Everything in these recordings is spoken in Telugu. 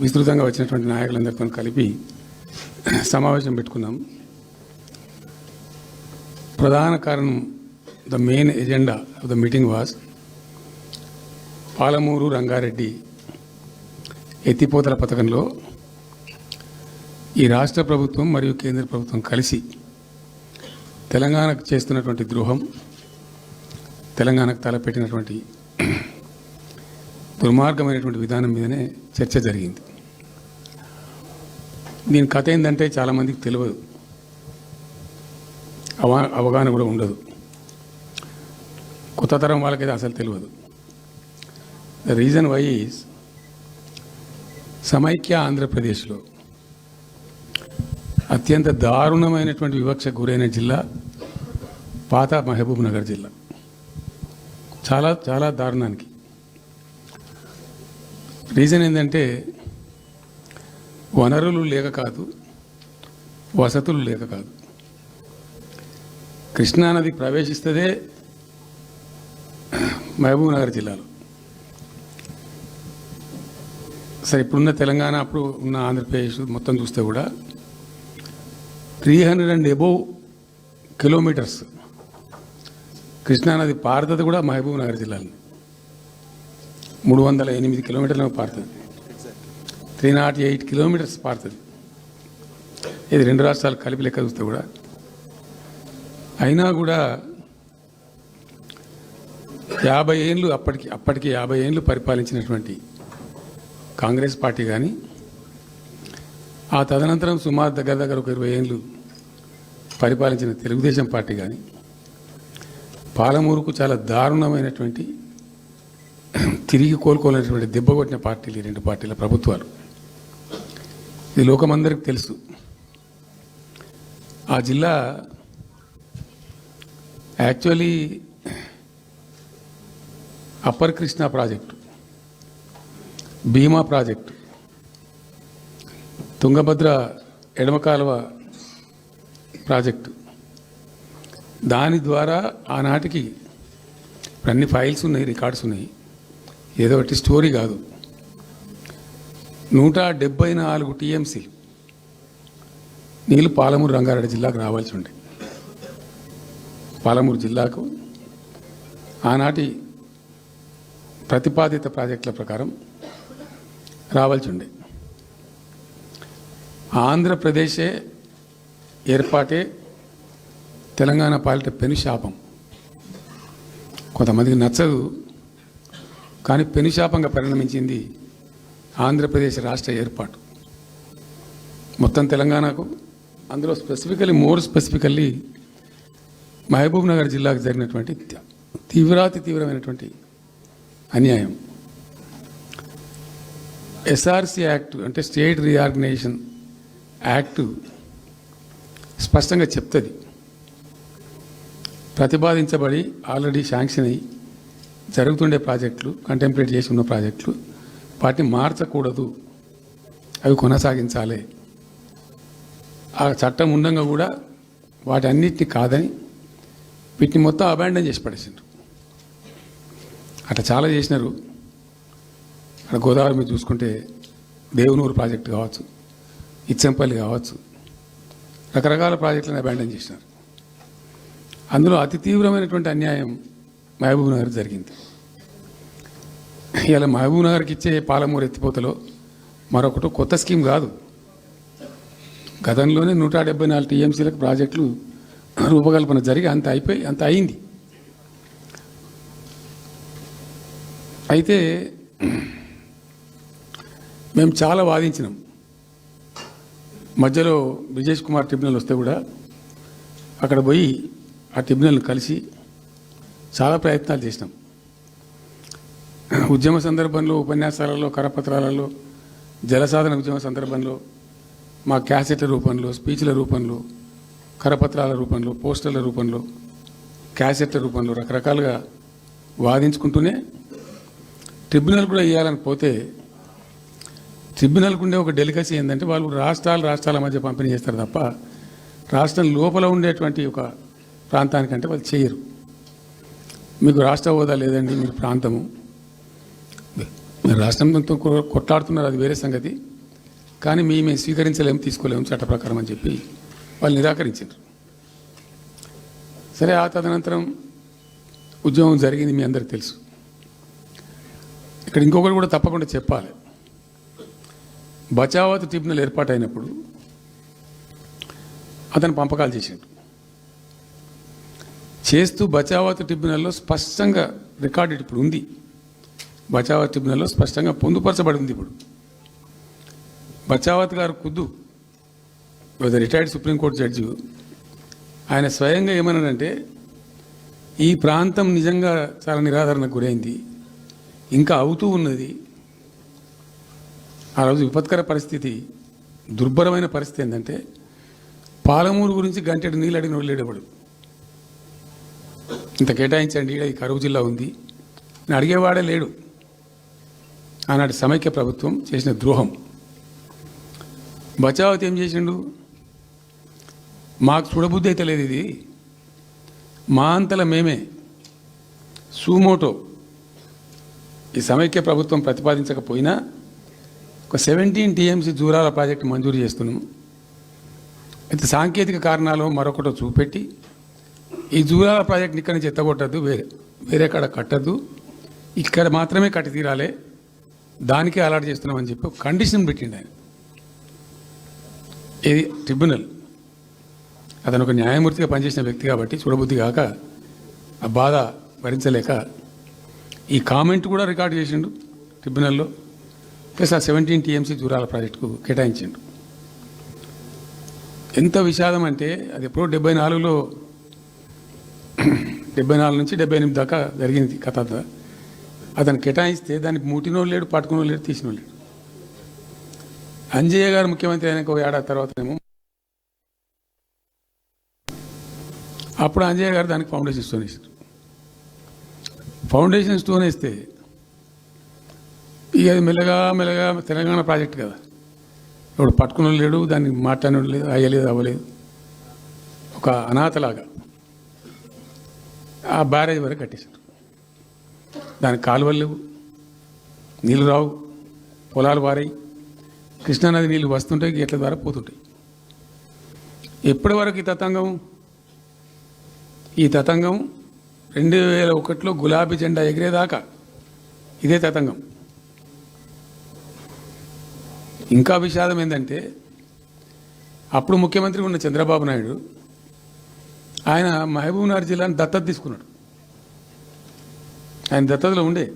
విస్తృతంగా వచ్చినటువంటి నాయకులందరితో కలిపి సమావేశం పెట్టుకున్నాం. ప్రధాన కారణం, the main agenda of the meeting was Palamuru Rangareddy ఎత్తిపోతల పథకంలో ఈ రాష్ట్ర ప్రభుత్వం మరియు కేంద్ర ప్రభుత్వం కలిసి తెలంగాణకు చేస్తున్నటువంటి ద్రోహం, తెలంగాణకు తలపెట్టినటువంటి దుర్మార్గమైనటువంటి విధానం మీదనే చర్చ జరిగింది. దీని కథ ఏంటంటే చాలామందికి తెలియదు, అవగాహన కూడా ఉండదు. కొత్త తరం వాళ్ళకైతే అసలు తెలియదు. ద రీజన్ వై ఈజ్ సమైక్య ఆంధ్రప్రదేశ్లో అత్యంత దారుణమైనటువంటి వివక్షకు గురైన జిల్లా పాత మహబూబ్ నగర్ జిల్లా. చాలా చాలా దారుణానికి రీజన్ ఏంటంటే వనరులు లేక కాదు, వసతులు లేక కాదు. కృష్ణానది ప్రవేశిస్తుందే మహబూబ్ నగర్ జిల్లాలో. సరే, ఇప్పుడున్న తెలంగాణ, అప్పుడు ఉన్న ఆంధ్రప్రదేశ్ మొత్తం చూస్తే కూడా 300 కిలోమీటర్స్ కృష్ణానది పారుతుంది కూడా మహబూబ్ నగర్ జిల్లాలో. 308 కిలోమీటర్లు పారుతుంది, 308 కిలోమీటర్స్ పారుతుంది. ఇది రెండు రాష్ట్రాలు కలిపి లెక్క చూస్తే కూడా. అయినా కూడా 50 ఏళ్ళు అప్పటికి 50 ఏళ్ళు పరిపాలించినటువంటి కాంగ్రెస్ పార్టీ కానీ, ఆ తదనంతరం సుమారు దగ్గర ఒక 20 ఏళ్ళు పరిపాలించిన తెలుగుదేశం పార్టీ కానీ పాలమూరుకు చాలా దారుణమైనటువంటి తిరిగి కోలుకోలేనటువంటి దెబ్బ కొట్టిన పార్టీలు ఈ రెండు పార్టీల ప్రభుత్వాలు. ఇది లోకమందరికి తెలుసు. ఆ జిల్లా యాక్చువల్లీ అప్పర్ కృష్ణా ప్రాజెక్టు, భీమా ప్రాజెక్టు, తుంగభద్ర ఎడమ కాలువ ప్రాజెక్టు, దాని ద్వారా ఆనాటికి అన్ని ఫైల్స్ ఉన్నాయి, రికార్డ్స్ ఉన్నాయి. ఏదో ఒకటి స్టోరీ కాదు. 174 టీఎంసీ నీళ్ళు పాలమూరు రంగారెడ్డి జిల్లాకు రావాల్సి ఉండే. పాలమూరు జిల్లాకు ఆనాటి ప్రతిపాదిత ప్రాజెక్టుల ప్రకారం రావాల్సి ఉండే. ఆంధ్రప్రదేశే ఏర్పాటే తెలంగాణ పాలిట పెనుశాపం. కొంతమందికి నచ్చదు, కానీ పెనుశాపంగా పరిణమించింది ఆంధ్రప్రదేశ్ రాష్ట్ర ఏర్పాటు. మొత్తం తెలంగాణకు, అందులో మోర్ స్పెసిఫికల్లీ మహబూబ్ నగర్ జిల్లాకు జరిగినటువంటి తీవ్రమైనటువంటి అన్యాయం. ఎస్ఆర్సి యాక్ట్ అంటే స్టేట్ రీఆర్గనైజేషన్ యాక్టు స్పష్టంగా చెప్తుంది, ప్రతిపాదించబడి ఆల్రెడీ శాంక్షన్ అయ్యి జరుగుతుండే ప్రాజెక్టులు, కంటెంప్లేట్ చేసి ఉన్న ప్రాజెక్టులు, వాటిని మార్చకూడదు, అవి కొనసాగించాలి. ఆ చట్టం ఉండగా కూడా వాటి అన్నిటిని కాదని వీటిని మొత్తం అబాండన్ చేసి పడేసిండ్రు. అట్లా చాలా చేసినారు. అక్కడ గోదావరి మీద చూసుకుంటే దేవునూరు ప్రాజెక్టు కావచ్చు, ఇచ్చంపల్లి కావచ్చు, రకరకాల ప్రాజెక్టులను అబాండన్ చేసినారు. అందులో అతి తీవ్రమైనటువంటి అన్యాయం మహబూబ్ నగర్ జరిగింది. ఇలా మహబూబ్ నగర్కి ఇచ్చే పాలమూరు ఎత్తిపోతలో మరొకటి కొత్త స్కీమ్ కాదు. గతంలోనే 174 టీఎంసీలకు ప్రాజెక్టులు రూపకల్పన జరిగి అంత అయింది. అయితే మేము చాలా వాదించినాం. మధ్యలో బ్రిజేష్ కుమార్ ట్రిబ్యునల్ వస్తే కూడా అక్కడ పోయి ఆ ట్రిబ్యునల్ని కలిసి చాలా ప్రయత్నాలు చేసినాం. ఉద్యమ సందర్భంలో, ఉపన్యాసాలలో, కరపత్రాలలో, జలసాధన ఉద్యమ సందర్భంలో మా క్యాసెట్ల రూపంలో, స్పీచ్ల రూపంలో, కరపత్రాల రూపంలో, పోస్టర్ల రూపంలో, క్యాసెట్ల రూపంలో రకరకాలుగా వాదించుకుంటూనే ట్రిబ్యునల్ కూడా ఇవ్వాలని పోతే, ట్రిబ్యునల్కు ఉండే ఒక డెలికసీ ఏంటంటే వాళ్ళు రాష్ట్రాల మధ్య పంపిణీ చేస్తారు తప్ప రాష్ట్రం లోపల ఉండేటువంటి ఒక ప్రాంతానికంటే వాళ్ళు చేయరు. మీకు రాష్ట్ర హోదా లేదండి, మీరు ప్రాంతము, మరి రాష్ట్రంతో కొట్లాడుతున్నారు, అది వేరే సంగతి. కానీ మేము స్వీకరించలేము, తీసుకోలేము చట్ట ప్రకారం అని చెప్పి వాళ్ళు నిరాకరించారు. సరే, ఆ తదనంతరం ఉద్యమం జరిగింది, మీ అందరికి తెలుసు. ఇక్కడ ఇంకొకటి కూడా తప్పకుండా చెప్పాలి. బచావత్ ట్రిబ్యునల్ ఏర్పాటైనప్పుడు అతను పంపకాలు చేస్తూ బచావత్ ట్రిబ్యునల్లో స్పష్టంగా రికార్డెడ్ ఇప్పుడు ఉంది. బచావత్ ట్రిబ్యునల్లో స్పష్టంగా పొందుపరచబడి ఉంది. ఇప్పుడు బచావత్ గారు ఖుద్దు రిటైర్డ్ సుప్రీంకోర్టు జడ్జి, ఆయన స్వయంగా ఏమన్నాడంటే, ఈ ప్రాంతం నిజంగా చాలా నిరాదరణకు గురైంది, ఇంకా అవుతూ ఉన్నది. ఆ రోజు విపత్కర పరిస్థితి, దుర్భరమైన పరిస్థితి ఏంటంటే, పాలమూరు గురించి గంటెడు నీళ్ళు అడిగిన వాళ్ళు లేడేవాడు. ఇంత కేటాయించండి, ఈ కరువు జిల్లా ఉంది అని అడిగేవాడే లేడు. ఆనాటి సమైక్య ప్రభుత్వం చేసిన ద్రోహం. బచావత్ ఏం చేసిండు, మాకు చూడబుద్ధి అయితే లేదు, ఇది మా అంతల మేమే సూమోటో ఈ సమైక్య ప్రభుత్వం ప్రతిపాదించకపోయినా ఒక 17 TMC జూరాల ప్రాజెక్టు మంజూరు చేస్తున్నాము. అయితే సాంకేతిక కారణాలు మరొకటో చూపెట్టి ఈ జూరాల ప్రాజెక్టుని ఇక్కడి నుంచి ఎత్తగొట్టద్దు, వేరే కాడ కట్టద్దు, ఇక్కడ మాత్రమే కట్టి తీరాలి, దానికే అలాట్ చేస్తున్నామని చెప్పి ఒక కండిషన్ పెట్టిండు ఆయన. ఇది ట్రిబ్యునల్. అతను ఒక న్యాయమూర్తిగా పనిచేసిన వ్యక్తి కాబట్టి చూడబుద్ధి కాక ఆ బాధ భరించలేక ఈ కామెంట్ కూడా రికార్డు చేసిండు ట్రిబ్యునల్లో. ప్లస్ ఆ 17 TMC జూరాల ప్రాజెక్టుకు కేటాయించిండు. ఎంత విషాదం అంటే, అది ఎప్పుడో 74లో 74 నుంచి 78 దాకా జరిగింది కథ. అతను కేటాయిస్తే దానికి ముట్టినోళ్ళు లేడు, పట్టుకునోళ్ళు లేడు, తీసినోళ్ళు లేడు. అంజయ్య గారు ముఖ్యమంత్రి అయినాక ఒక ఏడాది తర్వాతనేమో అప్పుడు అంజయ్య గారు దానికి ఫౌండేషన్ స్టోన్ వేసారు. ఫౌండేషన్ స్టోన్ వేస్తే ఇక అది మెల్లగా మెల్లగా తెలంగాణ ప్రాజెక్ట్ కదా, ఇప్పుడు పట్టుకుని లేడు, దాన్ని మాట్లాడడం లేదు, అయ్యలేదు, అవ్వలేదు. ఒక అనాథలాగా ఆ బ్యారేజ్ వరకు కట్టేశారు. దానికి కాలువలు లేవు, నీళ్ళు రావు, పొలాలు వారాయి, కృష్ణానది నీళ్ళు వస్తుంటాయి, గేట్ల ద్వారా పోతుంటాయి. ఎప్పటి వరకు ఈ తతంగం 2001లో గులాబీ జెండా ఎగిరేదాకా ఇదే తతంగం. ఇంకా విషాదం ఏంటంటే, అప్పుడు ముఖ్యమంత్రి ఉన్న చంద్రబాబు నాయుడు ఆయన మహబూబ్నగర్ జిల్లాను దత్తత తీసుకున్నాడు. ఆయన దత్తతలో ఉండే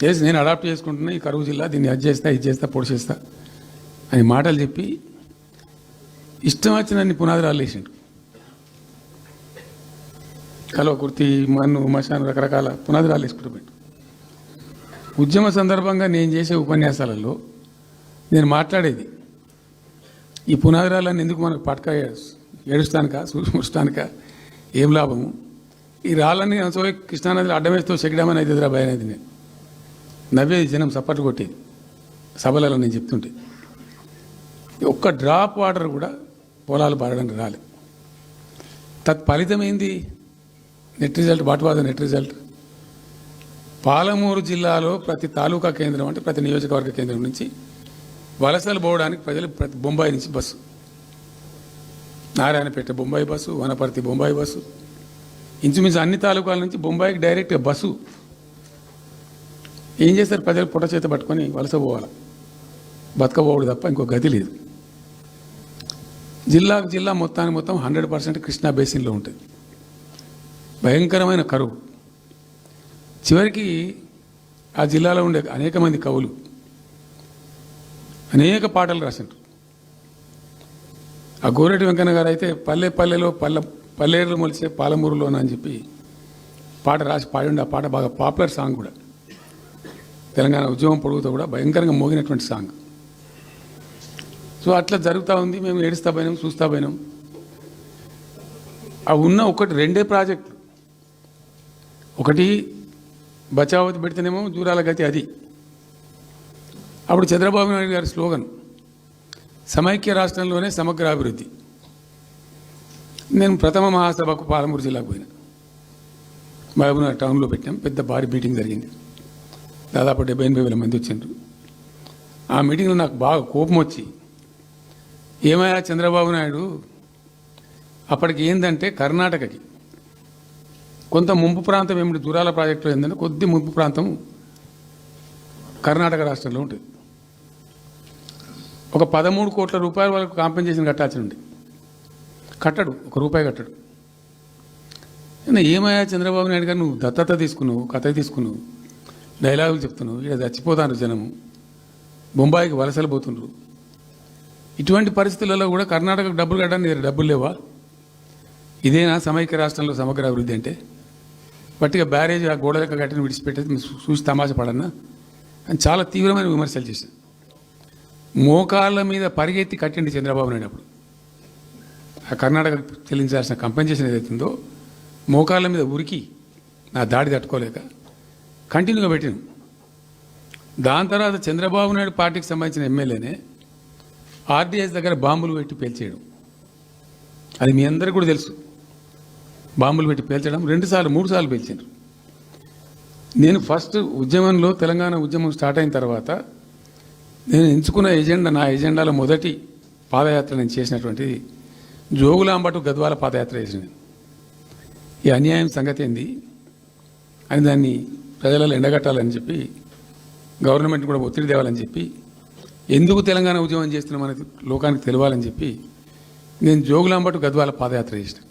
చేసి నేను అడాప్ట్ చేసుకుంటున్నా ఈ కరువు జిల్లా, దీన్ని అది చేస్తా, ఇది చేస్తా, పొడి చేస్తా అని మాటలు చెప్పి ఇష్టం వచ్చినన్ని పునాదురాలు వేసిండు. కలువ కుర్తి, మన్ను, మశాను, రకరకాల పునాదురాలు వేసుకుంటూ పెట్టు. ఉద్యమ సందర్భంగా నేను చేసే ఉపన్యాసాలలో నేను మాట్లాడేది, ఈ పునాదురాలన్నీ ఎందుకు మనకు పట్క ఏడుస్తానిక, చూస్తానిక, ఏం లాభము, ఈ రాళ్ళని అసలు కృష్ణానదిలో అడ్డమేస్తూ చెక్కడామని అయితే భయ అనేది నేను నవ్వేది, జనం సప్పట్లు కొట్టేది సభలలో నేను చెప్తుంటే. ఒక్క డ్రాప్ వాటర్ కూడా పొలాలు పారడానికి రాలేదు. తత్ఫలితం ఏంది? Net result, what was the net result? Palamuru జిల్లాలో ప్రతి తాలూకా కేంద్రం అంటే ప్రతి నియోజకవర్గ కేంద్రం నుంచి వలసలు పోవడానికి ప్రజలు ప్రతి బొంబాయి నుంచి bus, Narayanpet Bombay bus, Wanaparthy Bombay bus, ఇంచుమించు అన్ని తాలూకాల నుంచి బొంబాయికి డైరెక్ట్గా బస్సు. ఏం చేస్తారు? ప్రజలు పుట్ట చేత పట్టుకొని వలస పోవాలి, బతకపోవడు తప్ప ఇంకో గతి లేదు. జిల్లాకు జిల్లా మొత్తానికి మొత్తం 100% కృష్ణా బేసిన్లో ఉంటుంది. భయంకరమైన కరువు. చివరికి ఆ జిల్లాలో ఉండే అనేక మంది కవులు అనేక పాటలు రాసిండ్రు. ఆ గోరెడ్డి వెంకన్న గారు అయితే పల్లె పల్లెలో పల్లెలు మొలిసే పాలమూరులోన అని చెప్పి పాట రాసి పాడిండి. ఆ పాట బాగా పాపులర్ సాంగ్ కూడా, తెలంగాణ ఉద్యమం పొడుగుతో కూడా భయంకరంగా మోగినటువంటి సాంగ్. సో అట్లా జరుగుతూ ఉంది. మేము ఏడుస్తా పోయినాం, చూస్తా పోయినాం. ఆ ఉన్న రెండే ప్రాజెక్టులు, ఒకటి బచావతి పెడితేనేమో దూరాల గతి అది. అప్పుడు చంద్రబాబు నాయుడు గారి స్లోగన్ సమైక్య రాష్ట్రంలోనే సమగ్ర అభివృద్ధి. నేను ప్రథమ మహాసభకు పాలమూరు జిల్లాకు పోయినా, మహబూబ్నగర్ టౌన్లో పెట్టాం, పెద్ద భారీ మీటింగ్ జరిగింది. దాదాపు 70,000 మంది వచ్చిండ్రు. ఆ మీటింగ్లో నాకు బాగా కోపం వచ్చి, ఏమయ్యా చంద్రబాబు నాయుడు, అప్పటికి ఏంటంటే కర్ణాటకకి కొంత ముంపు ప్రాంతం ఏమిటి, దూరాల ప్రాజెక్టులో ఏంటంటే కొద్ది ముంపు ప్రాంతం కర్ణాటక రాష్ట్రంలో ఉంటుంది. ఒక 13 కోట్ల రూపాయల వరకు కాంపెన్సేషన్ కట్టాల్సి ఉండి కట్టడు, ₹1 కట్టడు. ఏమయ్యా చంద్రబాబు నాయుడు గారు, నువ్వు దత్తత తీసుకున్నావు, కథ తీసుకున్నావు, డైలాగులు చెప్తున్నావు, ఇక్కడ చచ్చిపోతాను జనము, బొంబాయికి వలసలు పోతుండ్రు. ఇటువంటి పరిస్థితులలో కూడా కర్ణాటకకు డబ్బులు కట్టడానికి డబ్బులు లేవా? ఇదేనా సమైక్య రాష్ట్రంలో సమగ్ర అభివృద్ధి అంటే? పట్టిగా బ్యారేజ్ ఆ గోడ లెక్క కట్టిన విడిచిపెట్టేది చూసి తమాషా పడన్నా అని చాలా తీవ్రమైన విమర్శలు చేశాను. మోకాళ్ళ మీద పరిగెత్తి కట్టిండి చంద్రబాబు నాయుడు. అప్పుడు ఆ కర్ణాటక చెల్లించాల్సిన కంపెన్సేషన్ ఏదైతుందో మోకాళ్ళ మీద ఉరికి నా దాడి తట్టుకోలేక కంటిన్యూగా పెట్టినాం. దాని తర్వాత చంద్రబాబు నాయుడు పార్టీకి సంబంధించిన ఎమ్మెల్యేనే ఆర్డీఎస్ దగ్గర బాంబులు పెట్టి పేల్చేయడం, అది మీ అందరికీ కూడా తెలుసు. బాంబులు పెట్టి పేల్చడం 2 సార్లు 3 సార్లు పేల్చారు. నేను ఫస్ట్ ఉద్యమంలో, తెలంగాణ ఉద్యమం స్టార్ట్ అయిన తర్వాత నేను ఎంచుకున్న ఎజెండా, నా ఎజెండాలో మొదటి పాదయాత్ర నేను చేసినటువంటిది జోగులాంబ టు గద్వాల పాదయాత్ర చేసిన. ఈ అన్యాయం సంగతి ఏంది అని దాన్ని ప్రజలలో ఎండగట్టాలని చెప్పి, గవర్నమెంట్ కూడా ఒత్తిడి తేవాలని చెప్పి, ఎందుకు తెలంగాణ ఉద్యమం చేస్తున్నాం అనేది లోకానికి తెలవాలని చెప్పి నేను జోగులాంబ టు గద్వాల పాదయాత్ర చేసిన.